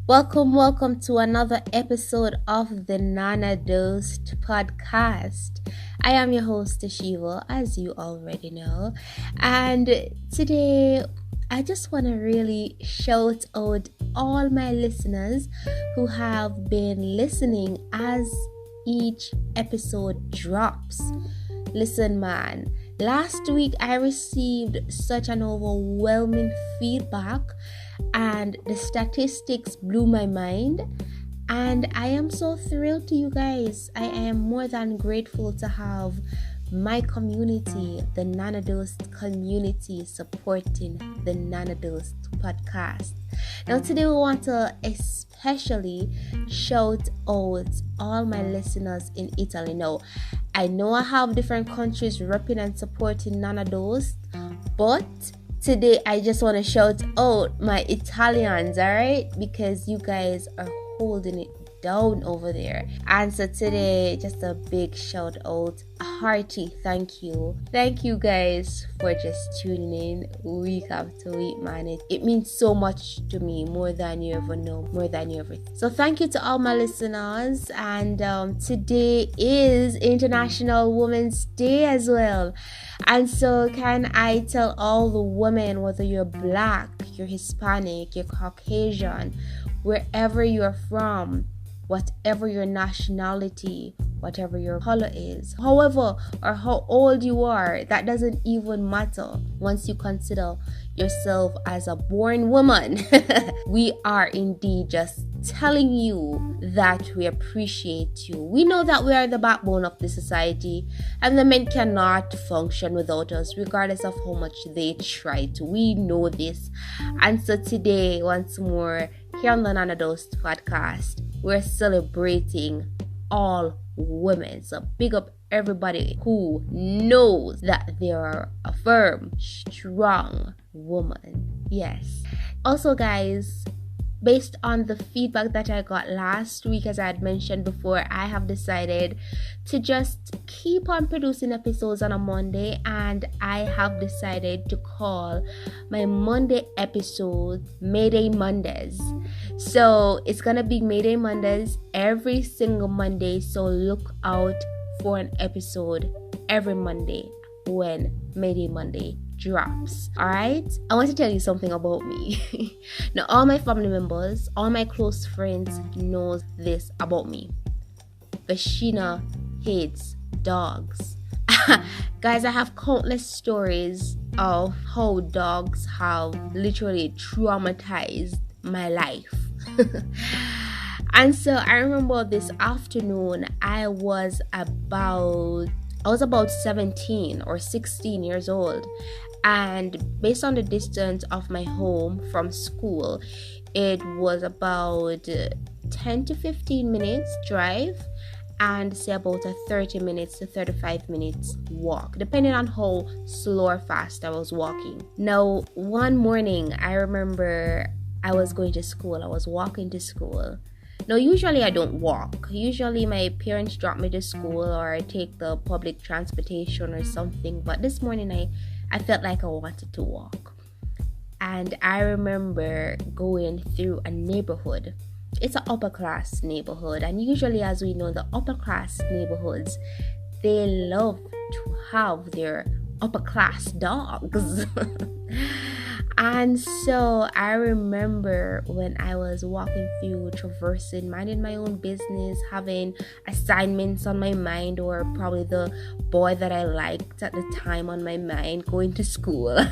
Welcome to another episode of the Nana Dosed podcast. I am your host, Shiva, as you already know. And today, I just want to really shout out all my listeners who have been listening as each episode drops. Listen, man, last week I received such an overwhelming feedback and the statistics blew my mind, and I am so thrilled to you guys. I am more than grateful to have my community, the Nanadosed community, supporting the Nanadosed podcast. Now today we want to especially shout out all my listeners in Italy. Now I know I have different countries repping and supporting Nanadosed, but today I just want to shout out my Italians, alright? Because you guys are holding it down over there. And so today, just a big shout out, a hearty thank you. Thank you guys for just tuning in week after week, man. It means so much to me, more than you ever know, more than you ever think. So thank you to all my listeners. And today is International Women's Day as well. And so can I tell all the women, whether you're black, you're Hispanic, you're Caucasian, wherever you're from, whatever your nationality, whatever your color is, however or how old you are, that doesn't even matter once you consider yourself as a born woman. We are indeed just telling you that we appreciate you. We know that we are the backbone of the society and the men cannot function without us, regardless of how much they try to. We know this. And so today, once more, here on the Nana Dosed podcast, we're celebrating all women. So big up everybody who knows that they are a firm, strong woman. Yes. Also, guys, based on the feedback that I got last week, as I had mentioned before, I have decided to just keep on producing episodes on a Monday, and I have decided to call my Monday episode MayDay Mondays. So it's gonna be MayDay Mondays every single Monday, so look out for an episode every Monday when MayDay Monday drops. Alright, I want to tell you something about me. Now all my family members, all my close friends knows this about me. Vashina hates dogs. Guys, I have countless stories of how dogs have literally traumatized my life. And so I remember this afternoon I was about 17 or 16 years old, and based on the distance of my home from school, it was about 10 to 15 minutes drive and say about a 30 minutes to 35 minutes walk, depending on how slow or fast I was walking. Now one morning I remember I was going to school. I was walking to school. Now, usually I don't walk. Usually my parents drop me to school or I take the public transportation or something. But this morning I felt like I wanted to walk. And I remember going through a neighborhood. It's an upper class neighborhood. And usually, as we know, the upper class neighborhoods, they love to have their upper class dogs. And so I remember when I was walking through, traversing, minding my own business, having assignments on my mind, or probably the boy that I liked at the time on my mind, going to school.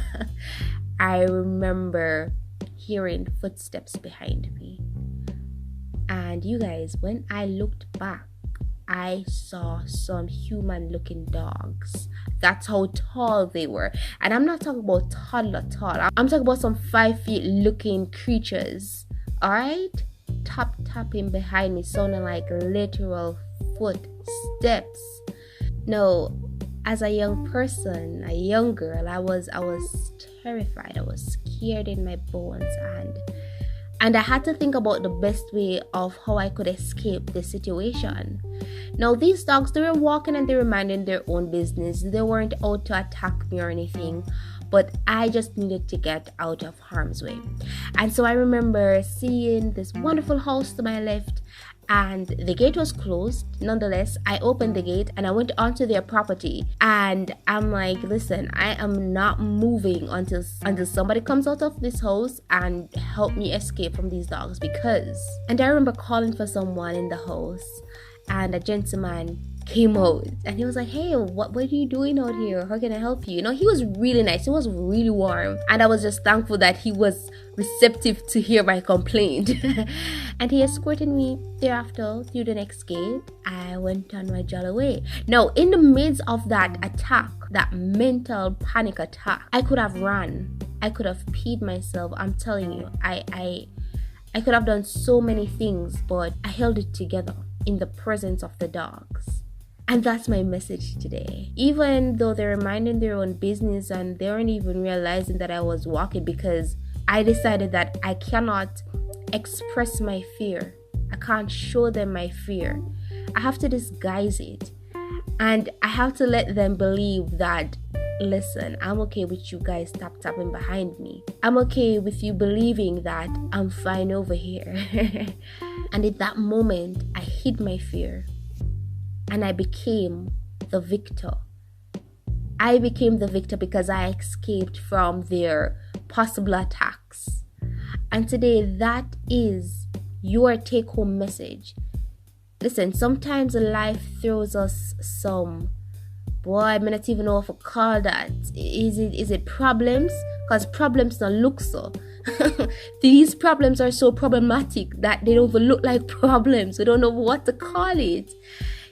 I remember hearing footsteps behind me. And you guys, when I looked back, I saw some human-looking dogs. That's how tall they were. And I'm not talking about toddler tall. I'm talking about some 5 feet looking creatures. Alright? Tapping behind me, sounding like literal footsteps. Now, as a young person, a young girl, I was terrified. I was scared in my bones, and And I had to think about the best way of how I could escape the situation. Now, these dogs, they were walking and they were minding their own business. They weren't out to attack me or anything, but I just needed to get out of harm's way. And so I remember seeing this wonderful house to my left, and the gate was closed. Nonetheless, I opened the gate and I went onto their property, and I'm like, listen, I am not moving until somebody comes out of this house and help me escape from these dogs. And I remember calling for someone in the house, and a gentleman came out and he was like, hey, what are you doing out here? How can I help you? You know, he was really nice. He was really warm, and I was just thankful that he was receptive to hear my complaint. And he escorted me thereafter through the next gate. I went on my jolly way. Now, in the midst of that attack, that mental panic attack, I could have run, I could have peed myself. I'm telling you, I could have done so many things, but I held it together in the presence of the dogs. And that's my message today. Even though they're minding their own business and they weren't even realizing that I was walking, because I decided that I cannot express my fear. I can't show them my fear. I have to disguise it. And I have to let them believe that, listen, I'm okay with you guys tapping behind me. I'm okay with you believing that I'm fine over here. And in that moment, I hid my fear. And I became the victor. I became the victor because I escaped from their possible attacks. And today, that is your take-home message. Listen, sometimes life throws us some, boy, I may not even know what to call that. Is it problems? Because problems don't look so. These problems are so problematic that they don't even look like problems. We don't know what to call it.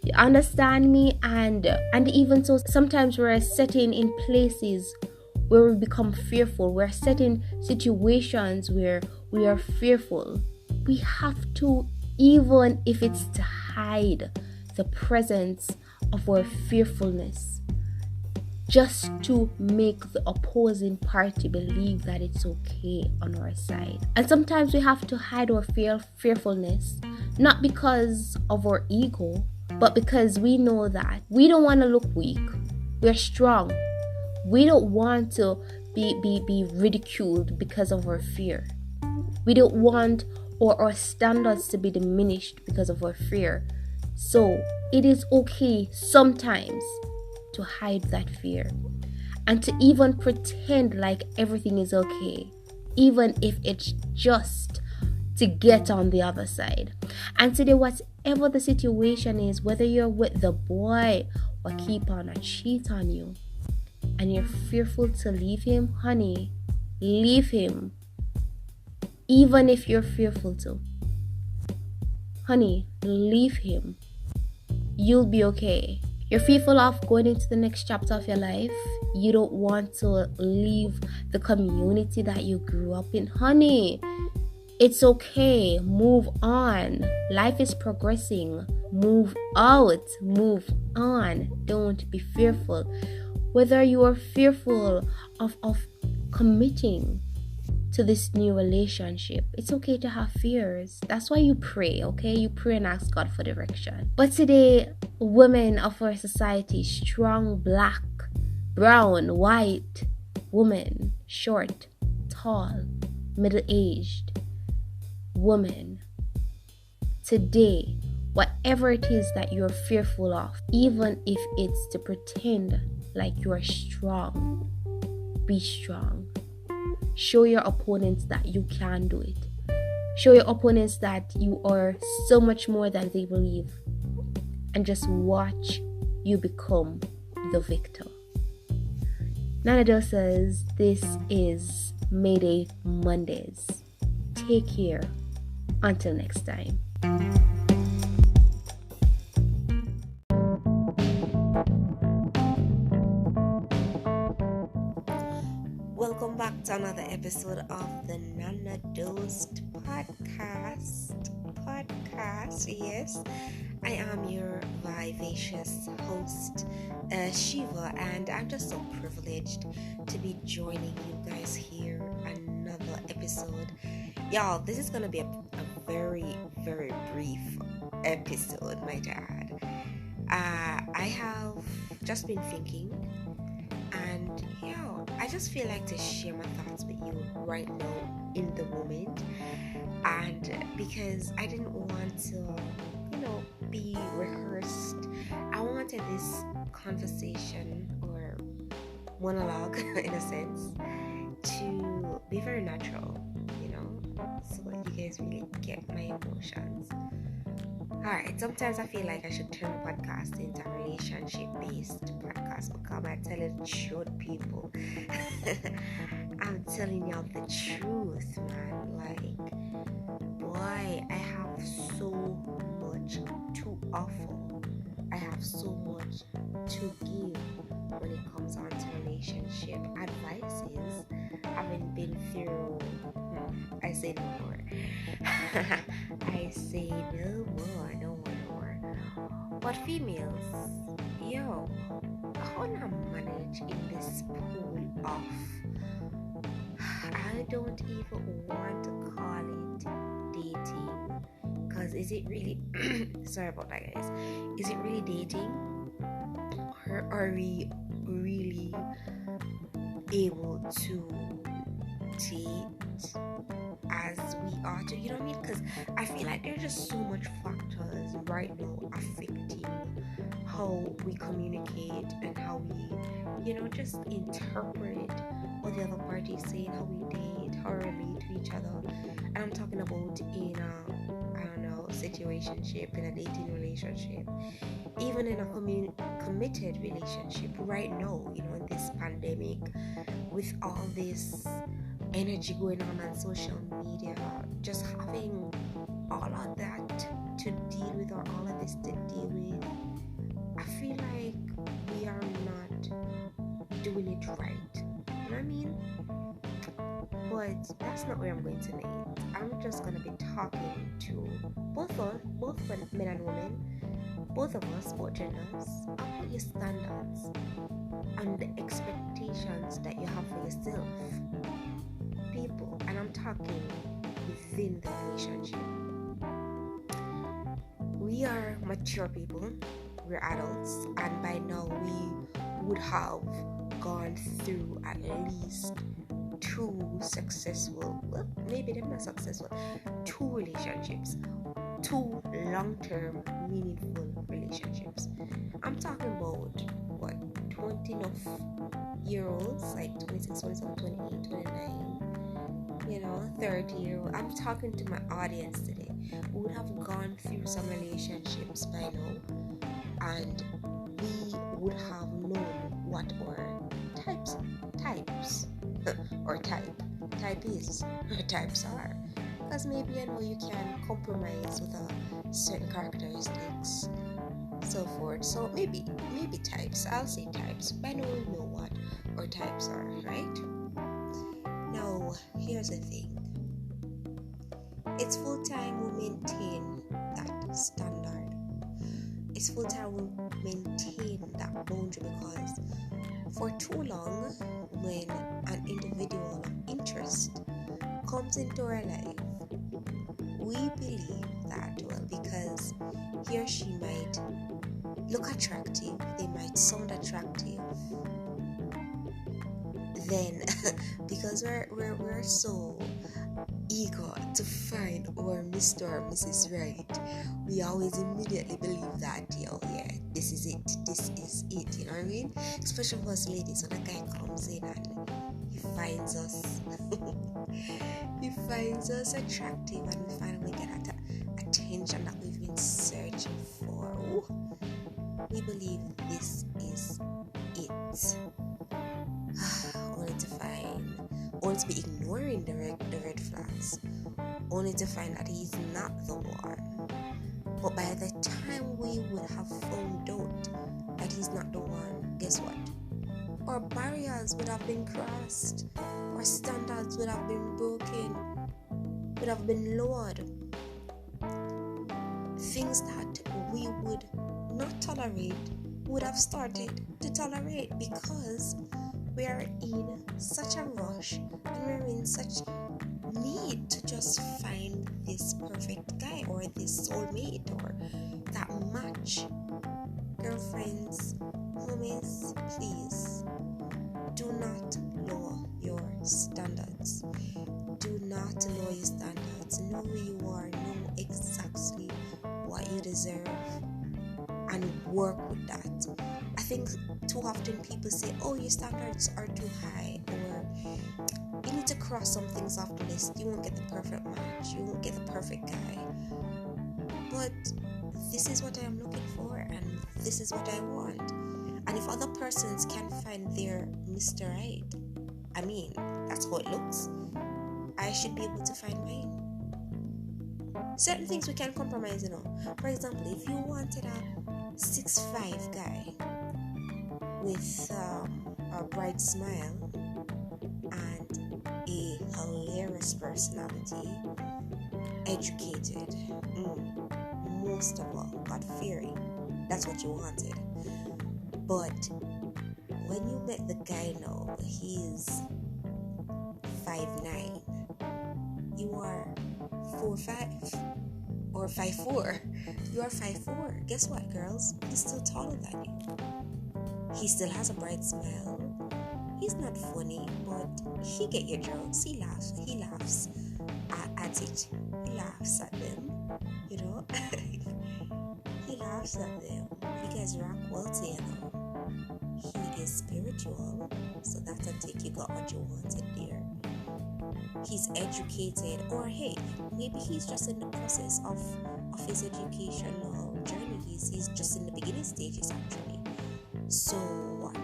You understand me? And even so, sometimes we're sitting in places where we become fearful. We're set in situations where we are fearful. We have to, even if it's to hide the presence of our fearfulness, just to make the opposing party believe that it's okay on our side. And sometimes we have to hide our fearfulness, not because of our ego, but because we know that we don't want to look weak. We're strong. We don't want to be ridiculed because of our fear. We don't want our standards to be diminished because of our fear. So it is okay sometimes to hide that fear and to even pretend like everything is okay, even if it's just to get on the other side. And today, whatever the situation is, whether you're with the boy or keep on or cheat on you, and you're fearful to leave him, honey, leave him. Even if you're fearful to, honey, leave him. You'll be okay. You're fearful of going into the next chapter of your life. You don't want to leave the community that you grew up in, honey. It's okay. Move on. Life is progressing. Move out. Move on. Don't be fearful. Whether you are fearful of committing to this new relationship, it's okay to have fears. That's why you pray, okay? You pray and ask God for direction. But today, women of our society, strong, black, brown, white, woman, short, tall, middle-aged, woman, today, whatever it is that you're fearful of, even if it's to pretend like you're strong, be strong. Show your opponents that you can do it. Show your opponents that you are so much more than they believe. And just watch you become the victor. Nanado says, this is MayDay Mondays. Take care. Until next time. Welcome back to another episode of the Nana Dosed podcast. Yes, I am your vivacious host, Shiva, and I'm just so privileged to be joining you guys here another episode. Y'all, this is gonna be a very, very brief episode, might I add. I have just been thinking, and I just feel like to share my thoughts with you right now in the moment. And because I didn't want to, be rehearsed, I wanted this conversation or monologue, in a sense, to be very natural, so that you guys really get my emotions. Alright, sometimes I feel like I should turn the podcast into a relationship-based podcast because I tell you the truth, people. I'm telling y'all the truth, man. Like, boy, I have so much to offer. I have so much to give when it comes on to relationship advices. Having been through, I say no more. I say no more. But females, how do I manage in this pool of, I don't even want to call it dating, because is it really, sorry about that, guys, is it really dating, or are we really able to date as we are to, you know what I mean? Because I feel like there's just so much factors right now affecting how we communicate and how we, just interpret what the other party is saying, how we date, how we relate to each other. And I'm talking about in a situationship, in a dating relationship, even in a committed relationship right now, in this pandemic, with all this energy going on social media, just having all of that to deal with, or all of this to deal with, I feel like we are not doing it right. You know what I mean? But that's not where I'm going tonight. I'm just going to be talking to both men and women, both of us, both genders, about your standards and the expectations that you have for yourself, people. And I'm talking within the relationship. We are mature people, we're adults, and by now we would have gone through at least two successful, well, maybe they're not successful, two relationships, two long-term meaningful relationships. I'm talking about 20-year-olds, like 26, 27, 28, 29, 30-year-old. I'm talking to my audience today who would have gone through some relationships by now, and we would have known what our types or type is, or types are. Because maybe you can compromise with certain characteristics, so forth. So maybe types. I'll say types. By now we know what our types are, right? Now, here's the thing. It's full time we maintain that standard. It's full time we maintain that boundary, because for too long, when an individual of interest comes into our life, we believe that, because he or she might look attractive, they might sound attractive, then because we're so eager to find our Mr. or Mrs. Right, we always immediately believe that, this is it, you know what I mean? Especially for us ladies, when a guy comes in and he finds us attractive, and we finally get that attention that we've been searching for. Ooh, we believe this is it. Only to be ignoring the red flags, only to find that he's not the one. But by the time we would have found out that he's not the one, guess what? Our barriers would have been crossed, our standards would have been broken, would have been lowered. Things that we would not tolerate would have started to tolerate, because we are in such a rush and we're in such need to just find this perfect guy or this soulmate or that match. Girlfriends, homies, please do not lower your standards. Do not lower your standards. Know who you are. Know exactly what you deserve and work with that. I think too often people say, oh, your standards are too high, or you need to cross some things off the list. You won't get the perfect match. You won't get the perfect guy. But this is what I am looking for, and this is what I want. And if other persons can find their Mr. Right, I mean, that's how it looks, I should be able to find mine. Certain things we can compromise, you know. For example, if you wanted a 6'5" guy with a bright smile and a hilarious personality, educated, most of all, God-fearing, that's what you wanted. But when you met the guy now, he's 5'9", you are 4'5", or 5'4", you are 5'4". Guess what, girls? He's still taller than you. He still has a bright smile. He's not funny, but he get your jokes. He laughs at it. He laughs at them, you know. He laughs at them. You guys rock well together. He is spiritual, so that's a tick. You got what you wanted there. He's educated, or hey, maybe he's just in the process of his educational journey. He's just in the beginning stages actually. So what?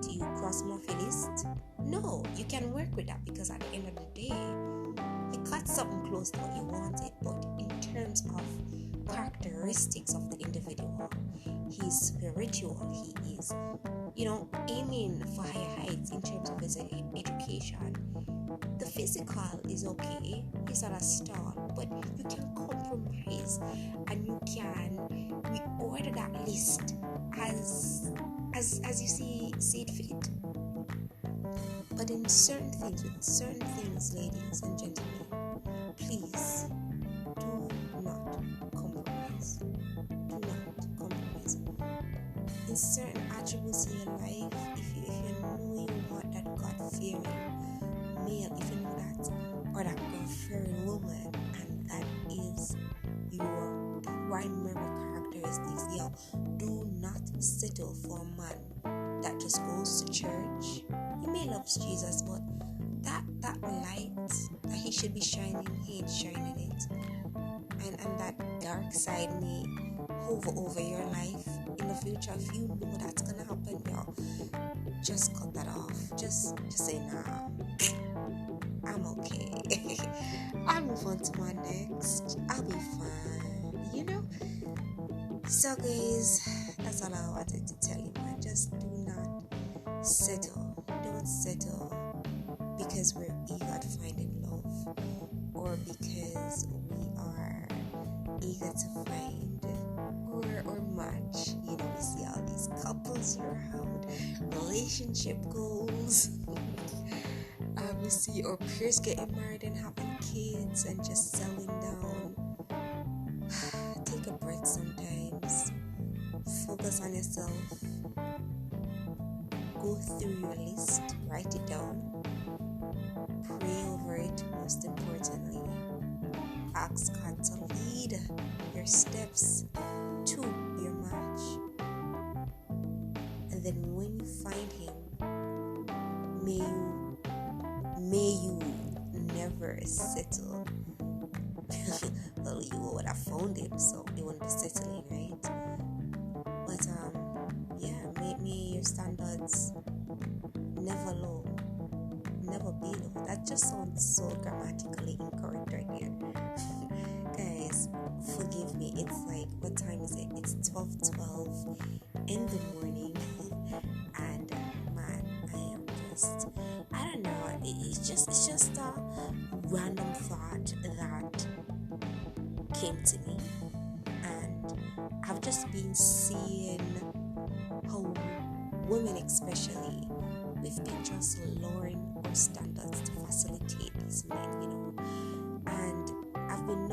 Do you cross him off your list? No, you can work with that, because at the end of the day, you got something close to what you wanted. But in terms of characteristics of the individual, he's spiritual. He is, aiming for higher heights in terms of his education. The physical is okay. He's not a star, but you can compromise and you can reorder that list as you see it fit. But in certain things, ladies and gentlemen, please do not compromise. Do not compromise. In certain attributes in your life, if you know you want that God-fearing male, if you know that, or that God-fearing woman, and that is your primary characteristics, do not settle for a man that just goes to church. He may love Jesus, but that light that he should be shining, he ain't shining it. And that dark side may hover over your life in the future. If you know that's gonna happen, just cut that off. Just say, nah, I'm okay. I'll move on to my next. I'll be fine, So guys, that's all I wanted to tell you, man. Just do not settle. Don't settle because we're eager to find in love, or because we are eager to find or match. We see all these couples around, relationship goals. We see our peers getting married and having kids and just settling down. Take a breath sometimes. Focus on yourself. Go through your list. Write it down. Pray over it, most importantly. Ask God to lead your steps to your match. And then when you find him, may you never settle. Well, you would have found him, so you wouldn't be settling, right? But may your standards never be low. That just sounds so grammatically incorrect right here. Guys, forgive me. It's like, what time is it? It's 12:12 in the morning, and man, I don't know. It's just a random thought that came to me, and I've just been seeing how women, especially, we've been just lowering our standards to facilitate these men.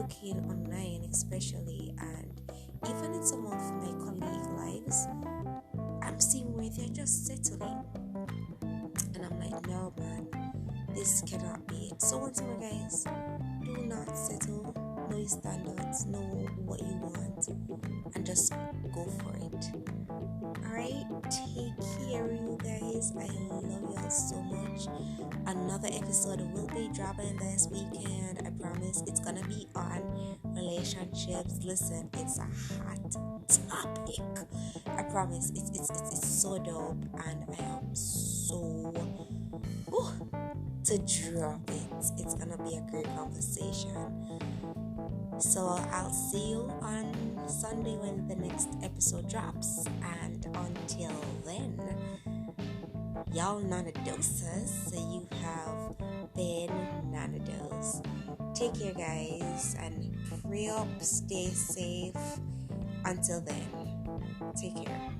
talking online, especially, and even in some of my colleague lives, I'm seeing where they're just settling, and I'm like, no, man, this cannot be it. So once more, guys, do not settle. Know your standards, know what you want, and just go for it. Alright, take care, you guys. I love y'all so much. Another episode will be dropping this weekend. I promise it's gonna be on relationships. Listen, it's a hot topic. I promise it's so dope, and I am so to drop it. It's gonna be a great conversation. So I'll see you on Sunday when the next episode drops. And until then, y'all nanadoses. You have been Nanados. Take care, guys, and pray up, stay safe. Until then, take care.